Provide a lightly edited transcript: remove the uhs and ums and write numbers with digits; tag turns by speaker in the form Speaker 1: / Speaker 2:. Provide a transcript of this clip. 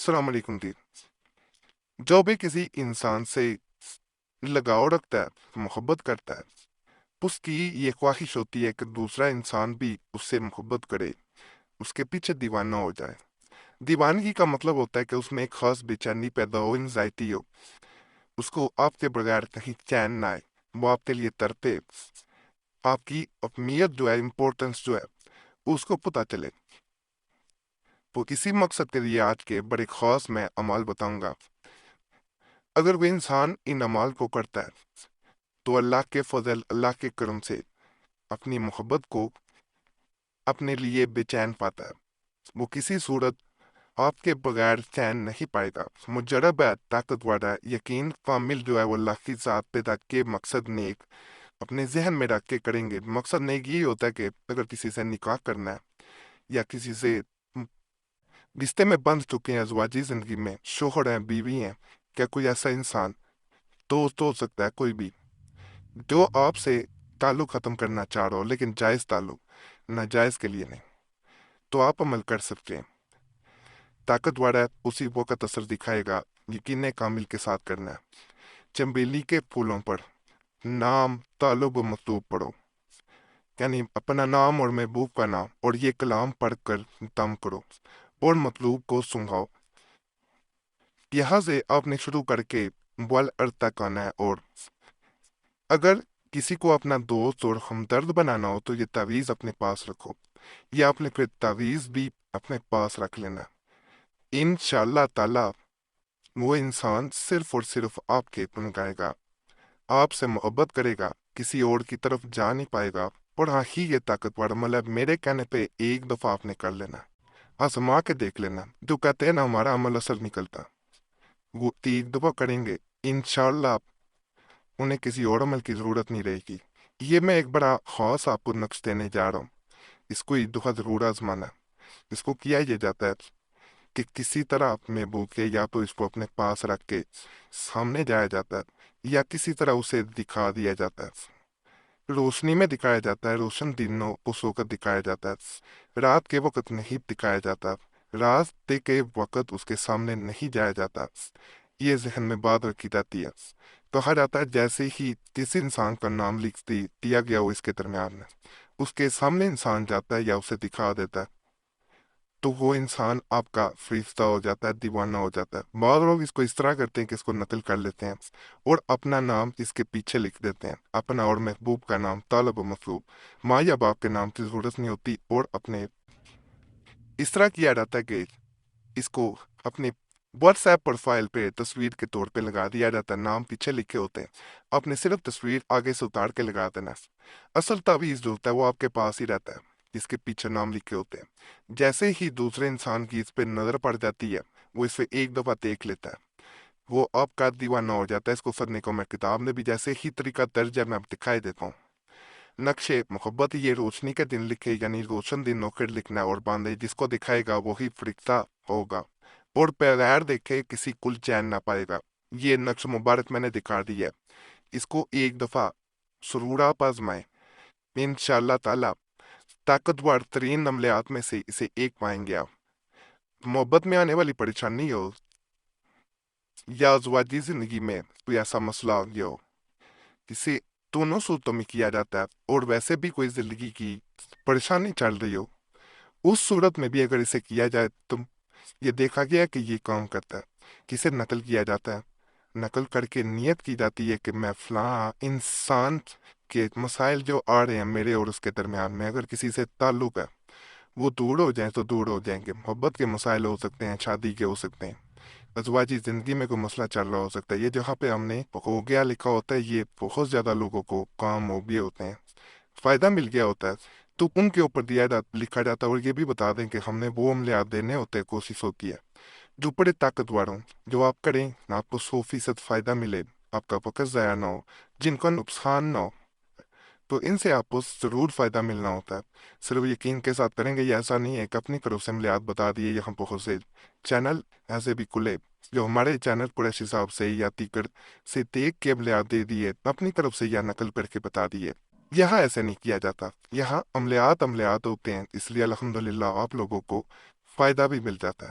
Speaker 1: السلام علیکم دی۔ جو بھی کسی انسان سے لگاؤ رکھتا ہے، محبت کرتا ہے، اس کی یہ خواہش ہوتی ہے کہ دوسرا انسان بھی اس سے محبت کرے، اس کے پیچھے دیوانہ ہو جائے۔ دیوانگی کا مطلب ہوتا ہے کہ اس میں ایک خاص بے چینی پیدا ہو، انزائٹی ہو، اس کو آپ کے بغیر کہیں چین نہ آئے، وہ آپ کے لیے تڑپے، آپ کی اہمیت جو ہے، امپورٹنس جو ہے، اس کو پتہ چلے۔ وہ کسی مقصد کے لیے آج کے بڑے خاص میں عمال بتاؤں گا۔ اگر وہ انسان ان اعمال کو کرتا ہے تو اللہ کے فضل، اللہ کے کرم سے اپنی محبت کو اپنے لیے بے چین پاتا ہے۔ وہ کسی صورت آپ کے بغیر چین نہیں پائے گا۔ مجرب ہے، طاقتور ہے، یقین کامل جو ہے وہ اللہ کی ذات پہ رکھ کے مقصد نیک اپنے ذہن میں رکھ کے کریں گے۔ مقصد نیک یہ ہوتا ہے کہ اگر کسی سے نکاح کرنا ہے یا کسی سے رشتے میں بندھ چکے ہیں، ازواجی زندگی میں شوہر ہیں، بیوی ہیں، کیا کوئی ایسا انسان دوست ہو سکتا ہے کوئی بھی جو آپ سے تعلق ختم کرنا چاہ رہا ہو، لیکن جائز تعلق، ناجائز کے لیے نہیں؟ تو آپ عمل کر سکتے ہیں۔ طاقتور ہے، اسی وقت اثر دکھائے گا، یقین کامل کے ساتھ کرنا ہے۔ چنبیلی کے پھولوں پر نام، تعلق و مطلوب پڑھو، یعنی اپنا نام اور محبوب کا نام اور یہ کلام پڑھ کر دم کرو اور مطلوب کو سنگھاؤ۔ یہاں سے آپ نے شروع کر کے بل ارد تک آنا ہے۔ اور اگر کسی کو اپنا دوست اور ہمدرد بنانا ہو تو یہ تعویذ اپنے پاس رکھو، یا اپنے پھر تعویذ بھی اپنے پاس رکھ لینا۔ انشاءاللہ تعالی وہ انسان صرف اور صرف آپ کے بن گائے گا، آپ سے محبت کرے گا، کسی اور کی طرف جا نہیں پائے گا۔ اور ہاں ہی یہ طاقتور عمل ہے، میرے کہنے پہ ایک دفعہ آپ نے کر لینا، آزما کے دیکھ لینا۔ جو کہتے ہیں نا ہمارا عمل اثر نکلتا، وہ 3 دفعہ کریں گے، انشاءاللہ انہیں کسی اور عمل کی ضرورت نہیں رہے گی۔ یہ میں ایک بڑا خاص آپ کو نقش دینے جا رہا ہوں، اس کو ایک دفعہ ضرور آزمانا۔ اس کو کیا یہ جاتا ہے کہ کسی طرح محبوب کے یا تو اس کو اپنے پاس رکھ کے سامنے جایا جاتا ہے، یا کسی طرح اسے دکھا دیا جاتا ہے، روشنی میں دکھایا جاتا ہے، روشن دنوں اس وقت دکھایا جاتا ہے، رات کے وقت نہیں دکھایا جاتا، رات کے وقت اس کے سامنے نہیں جایا جاتا۔ یہ ذہن میں بات رکھی جاتی ہے۔ کہا جاتا ہے جیسے ہی کسی انسان کا نام لکھ دیا گیا ہو اس کے درمیان میں، اس کے سامنے انسان جاتا ہے یا اسے دکھا دیتا ہے تو وہ انسان آپ کا فرشتہ ہو جاتا ہے، دیوانہ ہو جاتا ہے۔ بعض لوگ اس کو اس طرح کرتے ہیں کہ اس کو نقل کر لیتے ہیں اور اپنا نام اس کے پیچھے لکھ دیتے ہیں، اپنا اور محبوب کا نام، طالب و مطلوب، ماں یا باپ کے نام کی ضرورت نہیں ہوتی، اور اپنے اس طرح کیا جاتا ہے کہ اس کو اپنے واٹس ایپ پروفائل پہ تصویر کے طور پہ لگا دیا جاتا ہے، نام پیچھے لکھے ہوتے ہیں، آپ نے صرف تصویر آگے سے اتار کے لگا دینا۔ اصل تعویذ جو ہوتا ہے وہ آپ کے پاس ہی رہتا ہے، جس کے پیچھے نام لکھے ہوتے ہیں۔ جیسے ہی دوسرے انسان کی اس پہ نظر پڑ جاتی ہے، وہ اسے ایک دفعہ دیکھ لیتا ہے، وہ آپ کا دیوانہ ہو جاتا ہے۔ اس کو پڑھنے کو میں کتاب میں بھی جیسے ہی طریقہ درج ہے میں اب دکھائی دیتا ہوں۔ نقش محبت یہ روشنی کے دن لکھے، یعنی روشن دن نوکر لکھنا اور باندھے، جس کو دکھائے گا وہی فرشتہ ہوگا، اور بغیر دیکھے کسی کل چین نہ پائے گا۔ یہ نقش مبارک میں نے دکھا دی ہے، اس کو ایک دفعہ ضرور آپ آزمائیں، انشاءاللہ تعالی طاقتور ترین عملیات میں سے اسے ایک پائیں گے آپ۔ محبت میں آنے والی پریشانی ہو یا ازواجی زندگی میں کوئی ایسا مسئلہ ہو جسے دونوں صورتوں میں کیا جاتا ہے، اور ویسے بھی کوئی زندگی کی پریشانی چل رہی ہو، اس صورت میں بھی اگر اسے کیا جائے تو یہ دیکھا گیا کہ یہ کام کرتا ہے۔ کسے نقل کیا جاتا ہے، نقل کر کے نیت کی جاتی ہے کہ میں فلاں انسان کے مسائل جو آ رہے ہیں میرے اور اس کے درمیان میں، اگر کسی سے تعلق ہے وہ دور ہو جائیں تو دور ہو جائیں گے۔ محبت کے مسائل ہو سکتے ہیں، شادی کے ہو سکتے ہیں، ازواجی زندگی میں کوئی مسئلہ چل رہا ہو سکتا ہے۔ یہ جہاں پہ ہم نے ہو گیا لکھا ہوتا ہے، یہ بہت زیادہ لوگوں کو کام ہو گئے ہوتے ہیں، فائدہ مل گیا ہوتا ہے، تو ان کے اوپر لکھا جاتا ہے۔ اور یہ بھی بتا دیں کہ ہم نے وہ عملیات دینے ہوتے ہیں، کوشش ہوتی ہے جو بڑے طاقتور ہوں، جو آپ کریں آپ کو 100% فائدہ ملے، آپ کا وقت ضائع نہ ہو، جن کا نقصان نہ ہو، تو ان سے آپ کو ضرور فائدہ ملنا ہوتا ہے۔ صرف یقین کے ساتھ کریں گے، یہ ایسا نہیں ہے کہ اپنی طرف سے عملیات بتا دیے۔ یہاں بہت سے چینل ایسے بھی کھلے جو ہمارے چینل قریشی صاحب سے یا تیکر سے دیکھ کے عملیات دے دیے، اپنی طرف سے یا نقل کر کے بتا دیے۔ یہاں ایسے نہیں کیا جاتا، یہاں عملیات ہوتے ہیں، اس لیے الحمدللہ آپ لوگوں کو فائدہ بھی مل جاتا ہے۔